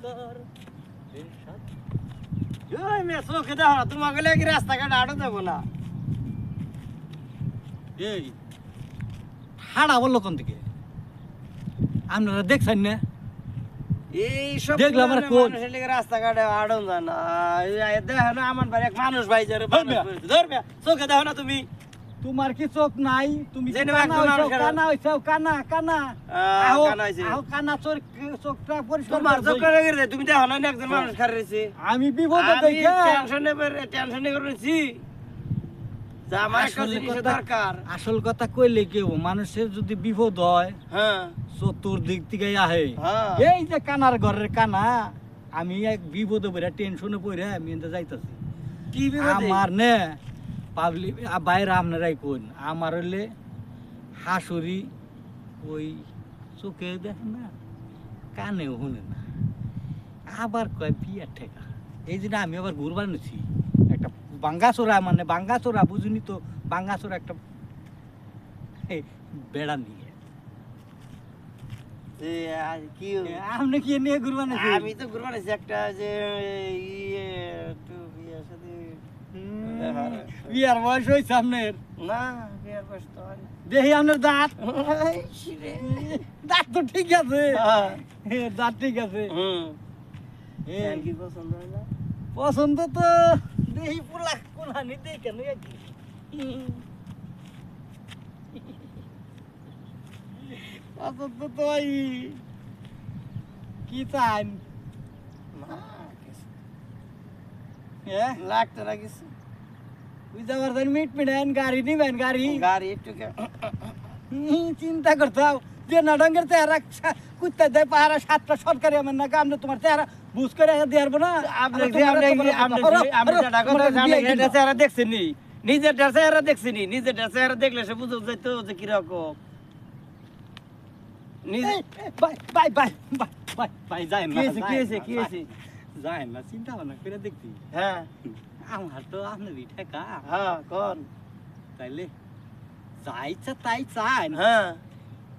কর ওই মে চোখে দেখো না তোমাকে লেগে রাস্তাঘাট আড়ো দেবো না এই হাড়া বললো কোন দিকে আপনারা দেখছেন না এই সব দেখলাম আর কোন মানুষের লেগে রাস্তাঘাটে আড়ো যায় না দেখো না আমার বাড়ি এক মানুষ ভাই যারে ধরবে চোখে দেখো না তুমি তোমার কি চোখ নাই তুমি জেনে কানা একজন হইছো, মানুষের- কানা হইছো কানা কানা আহ, কানা হইছে। কানা চোখটা পরিষ্কার তোমার করে চোখ দেই। লেগে রে তুমি দেখো না একজন মানুষ খারে রয়েছে আমি বিপদে আমি দেখে টেনশনে করেছি যে আমার একটা আসলে জিনিসের কথা- দরকার আসল কথা কইলে কেউ মানুষের যদি বিপদ হয় হ্যাঁ চতুর্দিক থেকে আহে হ্যাঁ এই যে কানার ঘরের কানা আমি এক বিপদে পড়ে টেনশনে পড়ে আমি এনতে যাইতাছি কি বিপদে? আমার নে পাবলিক বাইরে আপনারাই কোন আমার হইলে হাসুরি ওই চোখে দেখে না কানেও শুনে না আবার কয় বিয়ার ঠেকা এই জন্য আমি আবার ঘুরবার নিছি একটা বাঙ্গাচোরা মানে বাঙ্গাচোরা বুঝুনি তো বাঙ্গাচোরা একটা এই বেড়া নিয়ে যে আর কি আপনি কি নিয়ে ঘুরবার নিছি আমি তো ঘুরবা নিছি একটা যে ইয়ে একটু বিয়ের সাথে বিয়ার বয়স হয়েছে আপনার না বিয়ের বয়স তো হয়নি। দেখি আপনার দাঁত ইস রে। দাঁত তো ঠিক আছে হ্যাঁ। দাঁত ঠিক আছে হুম এই, আর কি পছন্দ হয় না পছন্দ তো দেখি পোলা কোনহানি দেই কেন কি পছন্দ তো এই কি চান না, কিছু হ্যাঁ লাগতো না কিছু তুই যাবার দেন মিট মিটাইন গাড়ি নিবেন গাড়ি গাড়ি একটু চিন্তা করতাম যে নাডঙ্গের চেহারা কুত্তা দেয় পাহারা সাতটা সরকারি আমার না কামনে তোমার চেহারা বুঝ করে দিয়ে আসবো না চেহারা দেখছিনি নিজের চেহারা দেখছিনি নিজের চেহারা দেখলে সে বুঝে যেত যে কিরকম নিজে bye bye bye bye bye bye যাই না কি হয়েছে কি হয়েছে যাই না চিন্তা ভাবনা করে দেখছি হ্যাঁ আমার তো আপনারই ঠেকা হ্যাঁ কোন তাইলে যা ইচ্ছা তাই চান হ্যাঁ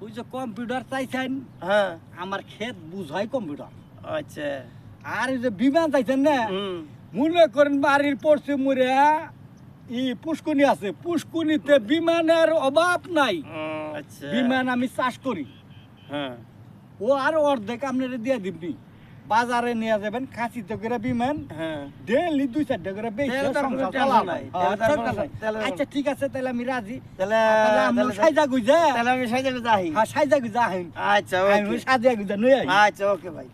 ওই যে কম্পিউটার চাইছেন হ্যাঁ আমার ক্ষেত বুঝাই কম্পিউটার আচ্ছা আর ওই যে বিমান চাইছেন না হুম মনে করেন বাড়ির পড়ছে মুরে পুষ্কুনি আছে পুষ্কুনিতে বিমানের অভাব নাই আচ্ছা বিমান আমি চাষ করি হ্যাঁ ও আর অর্ধেক আপনারা দিয়ে দিবনি বাজারে নিয়ে যাবেন খাসিতে করে বিমান হ্যাঁ ডেলি 2-4টা করে বেশি তেল তার কোনো টেনশন নাই, তেল তার কোনো- আচ্ছা ঠিক আছে তাহলে আমি রাজি তাহলে সাইজা গুজা তাহলে আমি সাইজে যাই হ্যাঁ সাইজা গুজা আইন আচ্ছা আমি ওকে সাজিয়া গুজা নই আই আচ্ছা ওকে ভাই